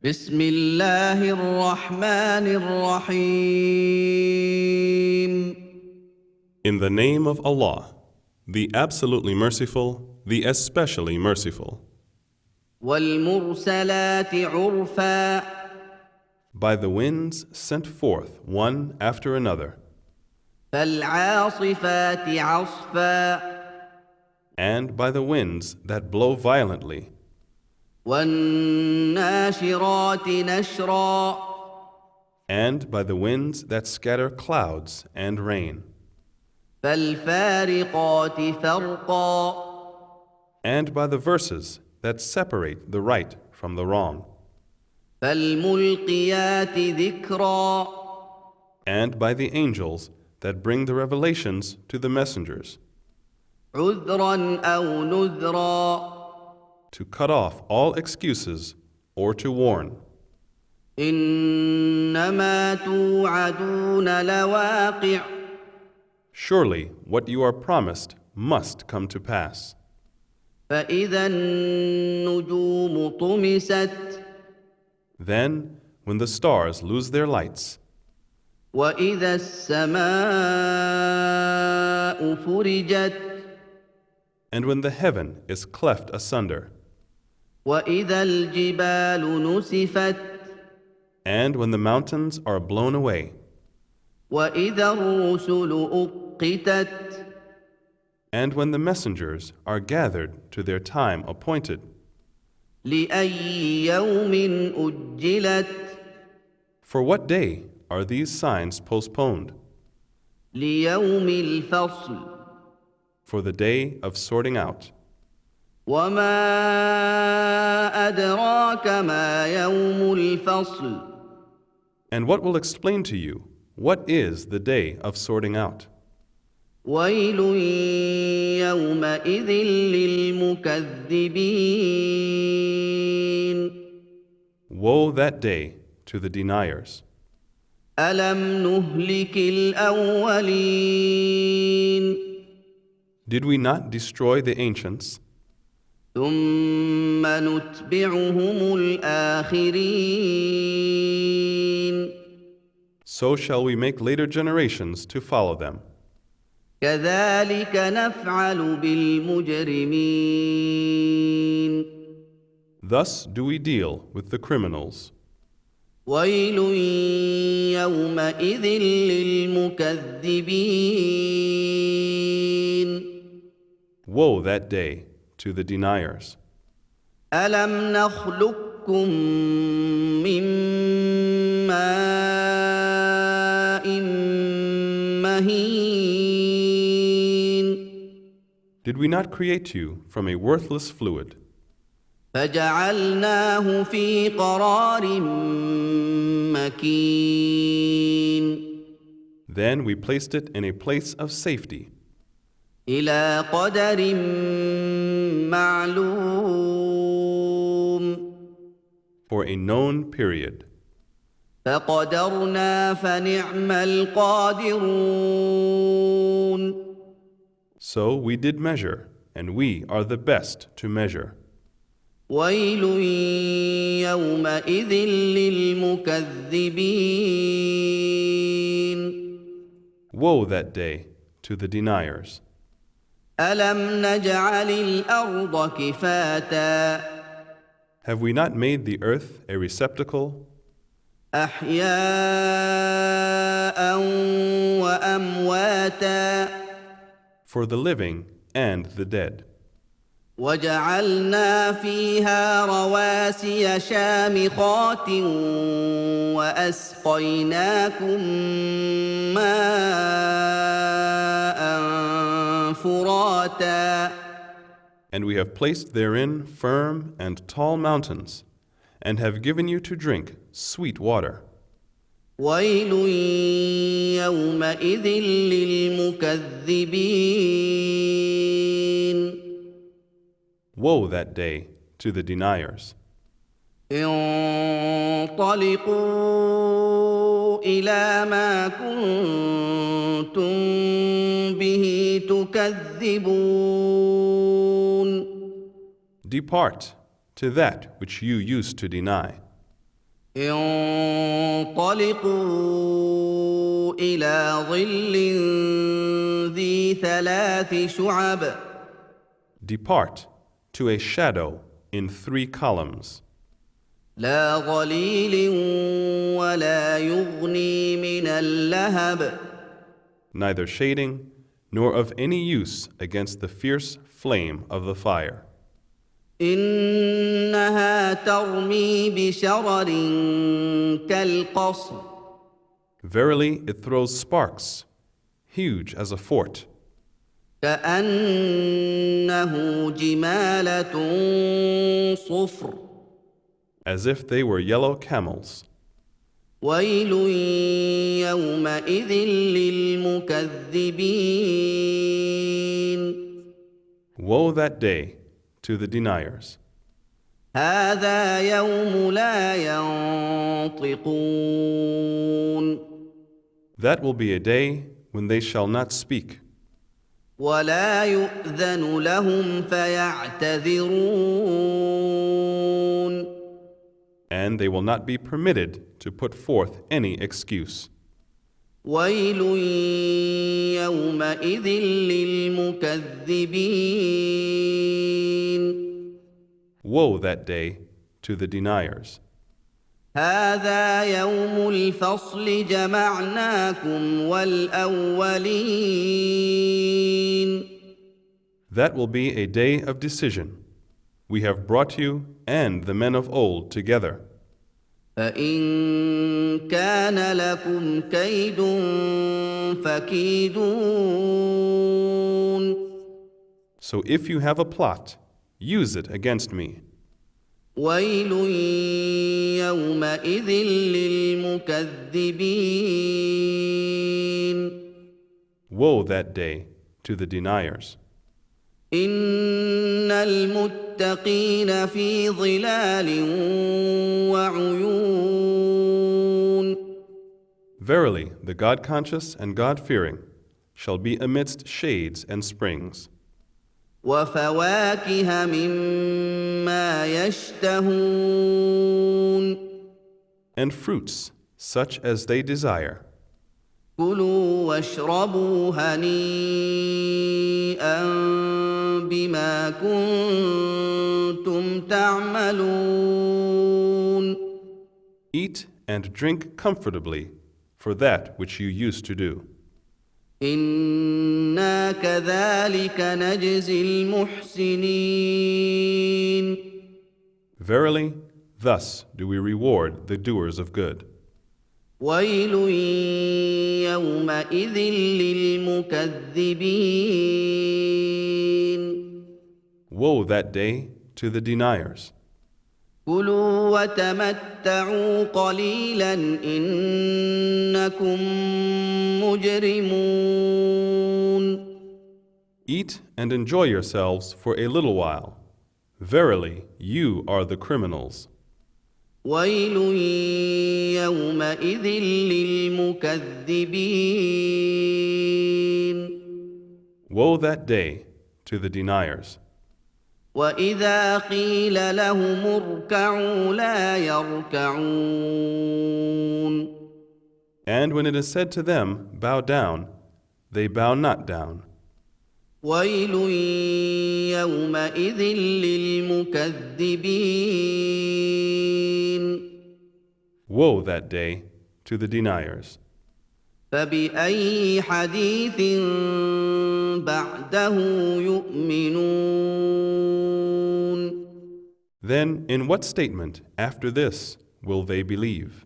بسم الله الرحمن الرحيم In the name of Allah, the absolutely merciful, the especially merciful. والمرسلات عرفا By the winds sent forth one after another, فالعاصفات عصفا and by the winds that blow violently, والناشرات نشرا and by the winds that scatter clouds and rain, فالفارقات فرقا and by the verses that separate the right from the wrong, فالملقيات ذكرا and by the angels that bring the revelations to the messengers, عذرا أو نذرا to cut off all excuses or to warn. إنما توعدون لواقع Surely what you are promised must come to pass. فإذا النجوم طمست Then, when the stars lose their lights, وإذا السماء فرجت and when the heaven is cleft asunder, وإذا الجبال نسفت and when the mountains are blown away, وإذا الرسل أقتت and when the messengers are gathered to their time appointed, لأي يوم أجلت for what day are these signs postponed? ليوم الفصل For the day of sorting out. وما أدراك ما يوم الفصل And what will explain to you what is the day of sorting out? ويل يومئذ للمكذبين Woe that day to the deniers. ألم نهلك الأولين Did we not destroy the ancients, ثم نتبعهم الآخرين so shall we make later generations to follow them. كذلك نفعل بالمجرمين Thus do we deal with the criminals. ويل يومئذ للمكذبين Woe that day to the deniers. ألم نخلقكم من ماء مهين Did we not create you from a worthless fluid, فجعلناه في قرار مكين then we placed it in a place of safety إلى قدر معلوم for a known period. فقدرنا فنعم القادرون So we did measure, and we are the best to measure. ويل يومئذ للمكذبين Woe that day to the deniers. ألم نجعل الأرض كفاتا Have we not made the earth a receptacle أحياء وأمواتا for the living and the dead? وجعلنا فيها رواسي شامخات وأسقيناكم ماء فراتا And we have placed therein firm and tall mountains, and have given you to drink sweet water. ويل يومئذ للمكذبين Woe that day to the deniers. انطلقوا إلى ما كنتم به تكذبون Depart to that which you used to deny. انطلقوا إلى ظل ذي ثلاث شعب Depart to a shadow in 3 columns, لا ظليل ولا يغني من اللهب neither shading nor of any use against the fierce flame of the fire. إنها ترمي بشرر كالقصر Verily, it throws sparks, huge as a fort, كأنه جمالة صفر as if they were yellow camels. ويل يومئذ للمكذبين Woe that day to the deniers. هذا يوم لا ينطقون That will be a day when they shall not speak, ولا يؤذن لهم فيعتذرون and they will not be permitted to put forth any excuse. ويل يومئذ للمكذبين Woe that day to the deniers. هذا يوم الفصل جمعناكم والأولين That will be a day of decision. We have brought you and the men of old together. فإن كان لكم كيد فكيدون So if you have a plot, use it against me. ويل يومئذ للمكذبين Woe that day to the deniers. إن المتقين في ظلال وعيون Verily, the God-conscious and God-fearing shall be amidst shades and springs, وفواكه مما يشتهون and fruits such as they desire. كلوا واشربوا هنيئا بما كنتم تعملون Eat and drink comfortably for that which you used to do. إنا كذلك نجزي المحسنين Verily, thus do we reward the doers of good. ويل يومئذ للمكذبين Woe that day to the deniers. كلوا وتمتعوا قليلا إنكم مجرمون Eat and enjoy yourselves for a little while. Verily, you are the criminals. ويل يومئذ للمكذبين Woe that day to the deniers. وإذا قيل لهم اركعوا لا يركعون And when it is said to them, bow down, they bow not down. ويل يومئذ للمكذبين Woe that day to the deniers. فبأي حديث بعده يؤمنون Then in what statement after this will they believe?